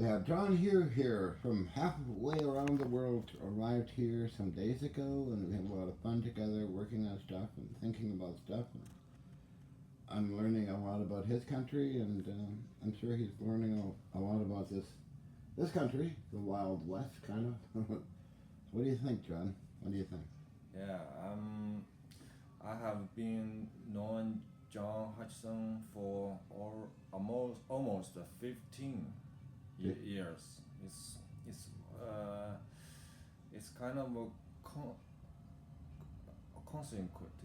We have John here from halfway around the world arrived here some days ago, and we had a lot of fun together working on stuff and thinking about stuff. And I'm learning a lot about his country, and I'm sure he's learning a lot about this country, the Wild West, kind of. What do you think, John? What do you think? Yeah, I have been knowing John Hutchison for almost 15 years. It's uh, it's kind of a consequence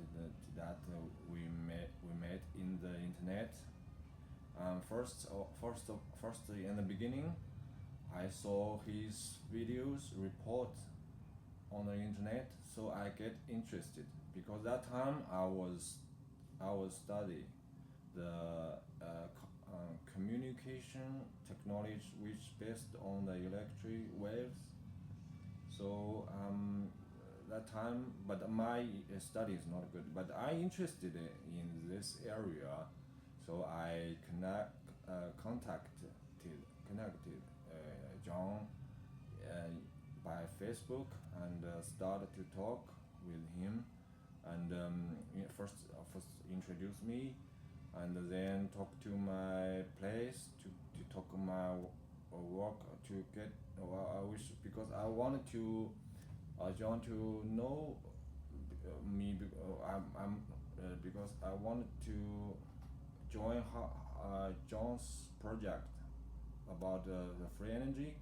that we met in the internet. First in the beginning, I saw his videos report on the internet, so I get interested because that time I was study the communication technology which based on the electric waves. So that time, but my study is not good. But I interested in this area, so I connected John uh, by Facebook and started to talk with him and first introduce me and then talk to my place to talk my work to get I wish because I wanted to John to know me because I wanted to join John's project about the free energy.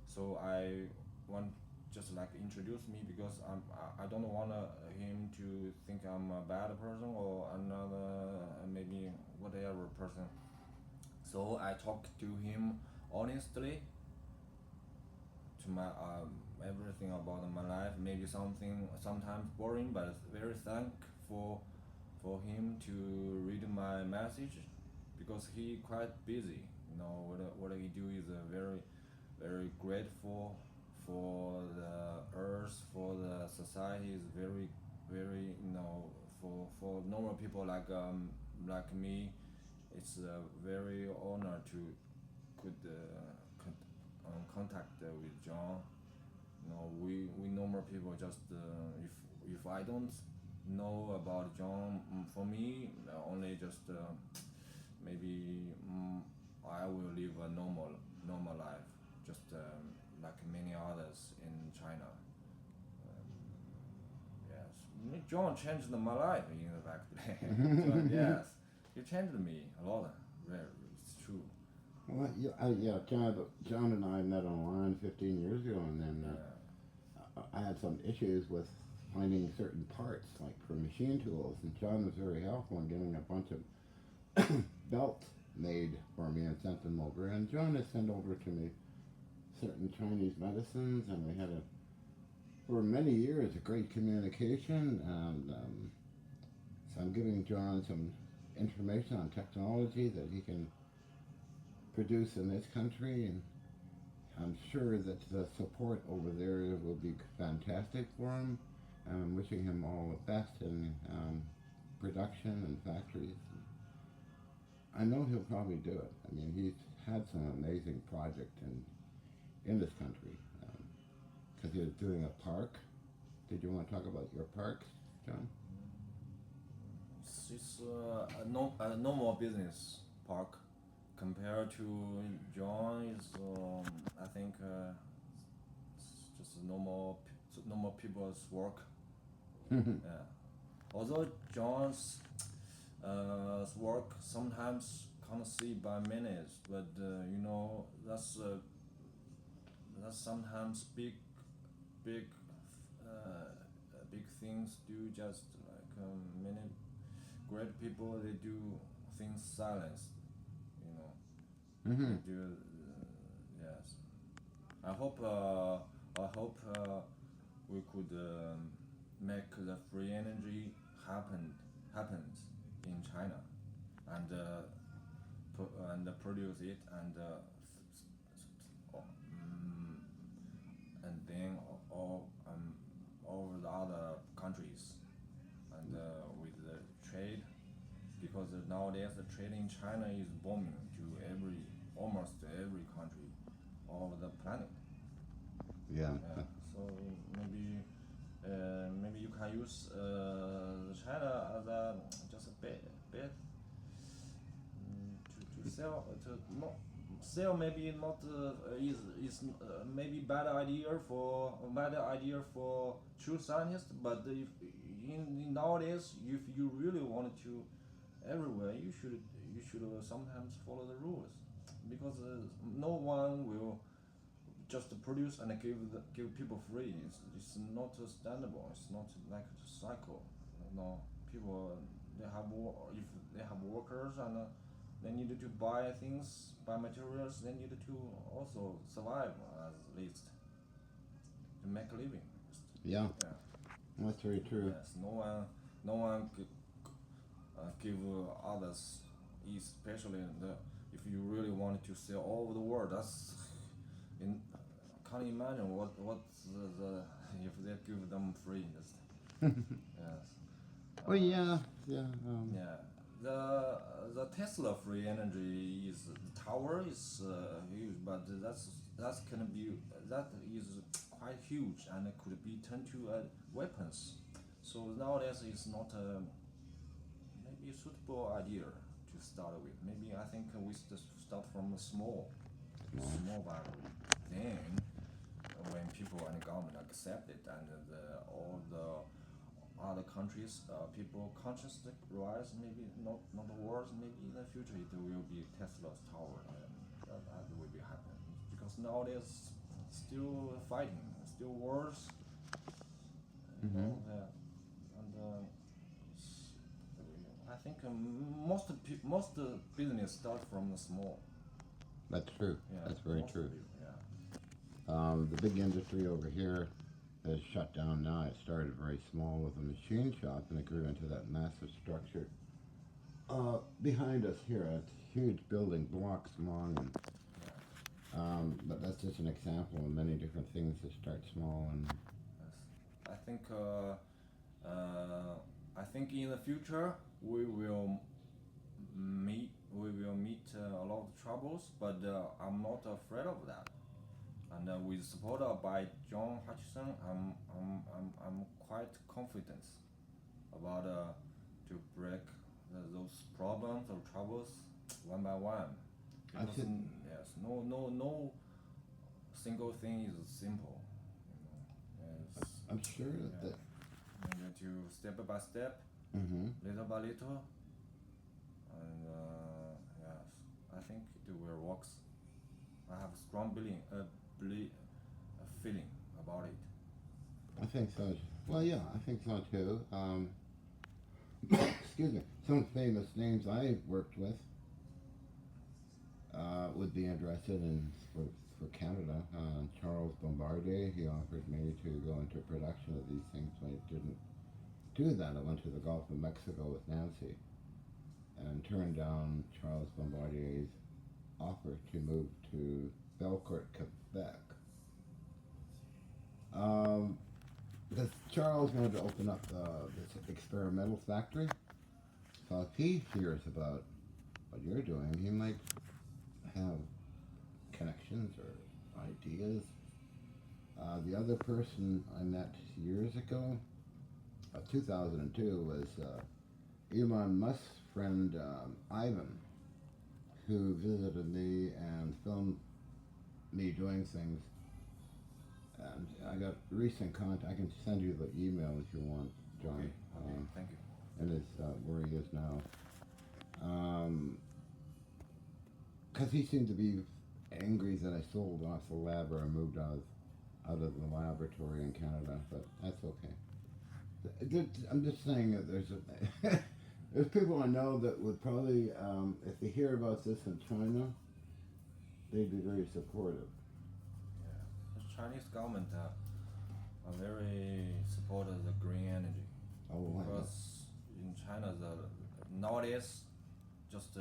So I want just like introduce me because I don't want him to think I'm a bad person or another maybe whatever person. So I talked to him honestly to my everything about my life. Maybe something sometimes boring, but very thankful for him to read my message because he quite busy. You know what he do is very grateful for the earth, for the society. Is very for normal people like me. It's a very honor to could contact with John. We normal people just if I don't know about John, for me only just maybe I will live a normal life, just like many others in China. Yes, John changed my life in fact. John, yes, he changed me a lot. Very, it's true. Well, yeah, John and I met online 15 years ago, and then Yeah. I had some issues with finding certain parts, like for machine tools, and John was very helpful in getting a bunch of belts made for me and sent them over. And John has sent over to me certain Chinese medicines, and we had for many years, a great communication. And so I'm giving John some information on technology that he can produce in this country, and I'm sure that the support over there will be fantastic for him. I'm wishing him all the best in production and factories. I know he'll probably do it. I mean, he's had some amazing project in this country because he was doing a park. Did you want to talk about your parks, John? It's a normal business park compared to John is I think it's just normal people's work. Yeah. Although John's work sometimes can't see by minutes, but that's sometimes big big things do just like many great people they do things silence, you know. Mm-hmm. They do yes. I hope we could make the free energy happens in China and produce it and then all the other countries and with the trade because nowadays the trade in China is booming to every almost every country Yeah. Yeah. So maybe you can use China as a just a bit to sell to not sell maybe not is maybe bad idea for true scientists, but if in nowadays if you really wanted to everywhere you should sometimes follow the rules because no one will just produce and give people free. It's not sustainable. It's not like a cycle. No, people they have if they have workers and they needed to buy things, buy materials. They needed to also survive at least to make a living. Yeah, Yeah. that's very true. Yes. No one give others, especially if you really wanted to sell all over the world. That's in can't imagine what the if they give them free. Yes. Oh yeah, yeah. Yeah. The Tesla free energy is the tower is huge, but that's can be that is quite huge and it could be turned to weapons. So nowadays it's not maybe a suitable idea to start with. Maybe I think we start from a small value. Then when people and the government accept it and all the other countries, people consciously rise, maybe not the wars, maybe in the future it will be Tesla's tower and that will be happening. Because nowadays still fighting, still wars, Mm-hmm. and I think most business start from the small. That's true. Yeah, That's very most true. of it, yeah. The big industry over here is shut down now. It started very small with a machine shop, and it grew into that massive structure. Behind us here, it's huge building, blocks long, and but that's just an example of many different things that start small. And Yes. I think I think in the future we will meet a lot of troubles, but I'm not afraid of that. And with support by John Hutchison, I'm quite confident about to break those problems or troubles one by one. I Because think yes, no single thing is simple. Yes, I'm sure yeah. that. You need to step by step, Mm-hmm. little by little, and yes, I think it will work. I have a strong feeling about it. I think so. Well, yeah, I think so too. Excuse me. Some famous names I worked with would be interested in for Canada. Charles Bombardier, he offered me to go into production of these things. I didn't do that. I went to the Gulf of Mexico with Nancy and turned down Charles Bombardier's offer to move to Belcourt, Quebec. Because Charles wanted to open up this experimental factory. So if he hears about what you're doing, he might have connections or ideas. The other person I met years ago, 2002, was Elon Musk's friend Ivan, who visited me and filmed me doing things. And I got recent contact. I can send you the email if you want, John. Okay, thank you. And it's where he is now. Because he seemed to be angry that I sold off the lab or I moved out of the laboratory in Canada, but that's okay. I'm just saying that there's people I know that would probably, if they hear about this in China, they'd be very supportive. Yeah, the Chinese government are very supportive of the green energy Oh, I know. because in China nowadays just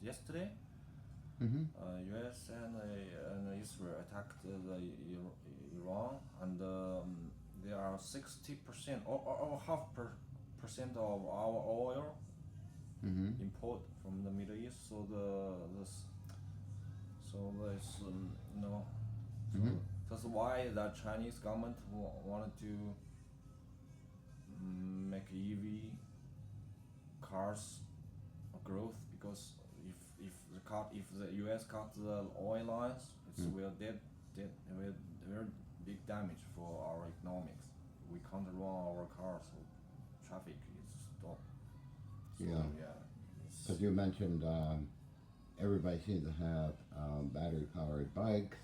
yesterday Mm-hmm. U.S. and Israel attacked Iran, and there are 60% or half percent of our oil Mm-hmm. import from the Middle East. So there's Mm-hmm. so that's why the Chinese government wanted to make EV cars growth, because if the US cut the oil lines, it will will very big damage for our economics. We can't run our cars, so traffic is stopped. So, Yeah. it's, Because you mentioned everybody seems to have battery-powered bikes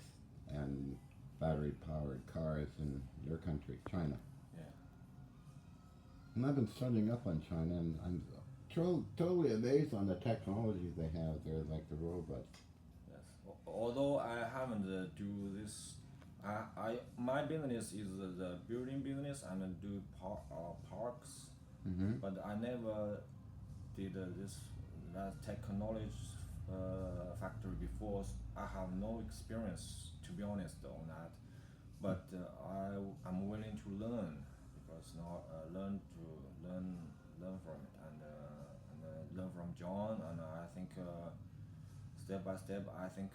and battery-powered cars in your country, China. yeah. And I've been studying up on China, and I'm totally amazed on the technology they have there, like the robots. Yes. Although I haven't do this, my business is the building business and do parks, Mm-hmm. but I never did that technology factory before. I have no experience, to be honest, on that. But I'm willing to learn, because now learn from it, and learn from John, and I think step by step I think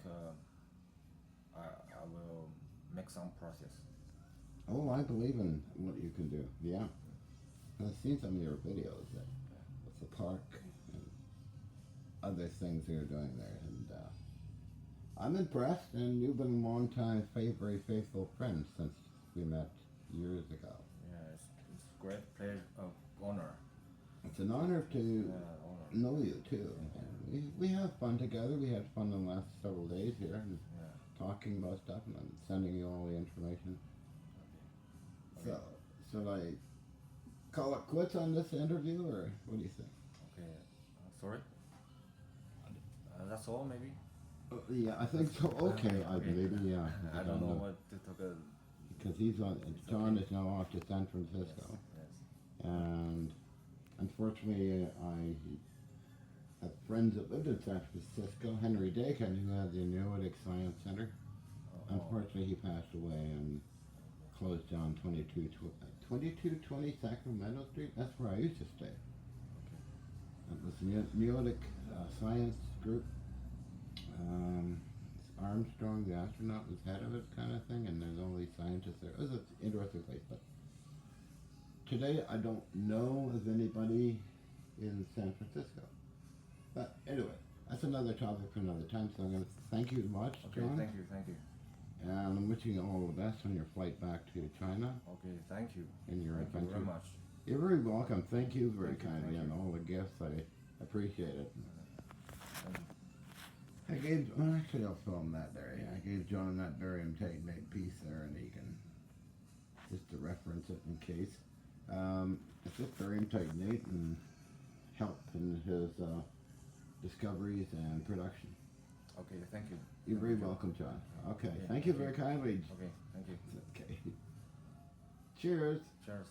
I will make some process. Oh, I believe in what you can do. Yeah. I've seen some of your videos that, with the park and other things you're doing there, and I'm impressed. And you've been a long time, very faithful friend since we met years ago. Yeah, it's great pleasure, honor. It's an honor to Honor. know you too. And we have fun together. We had fun the last several days here, and Yeah. talking about stuff, and I'm sending you all the information. Okay. So, should I call it quits on this interview, or what do you think? Okay. Sorry. That's all, maybe. Yeah, I think so. Okay, I Okay. believe it. Yeah, I don't know what to talk about. because he's on. John is now off to San Francisco, Yes. and unfortunately, I have friends that lived in San Francisco. Henry Dakin, who had the Neotic Science Center. Unfortunately, he passed away and closed down 2220 Sacramento Street. That's where I used to stay. It was Neotic Science Group. Armstrong, the astronaut, was head of it, kind of thing, and there's only scientists there. It was an interesting place, but today I don't know of anybody in San Francisco. But anyway, that's another topic for another time, so I'm going to thank you much, Okay. John. Thank you. And I'm wishing you all the best on your flight back to China Okay. Thank you. in your Thank you adventure. very much. You're very welcome. Thank you very Thank you, kindly, thank and all the gifts. I appreciate it. Thank you. I gave, well, actually I'll film that there. Yeah, I gave John that barium titanate piece there, and he can, just to reference it in case. It's just barium titanate and help in his discoveries and production. Okay. Thank you. You're very Thank you. welcome, John. Okay, Okay, thank you okay. very kindly. Okay. Thank you. Okay. Cheers. Cheers.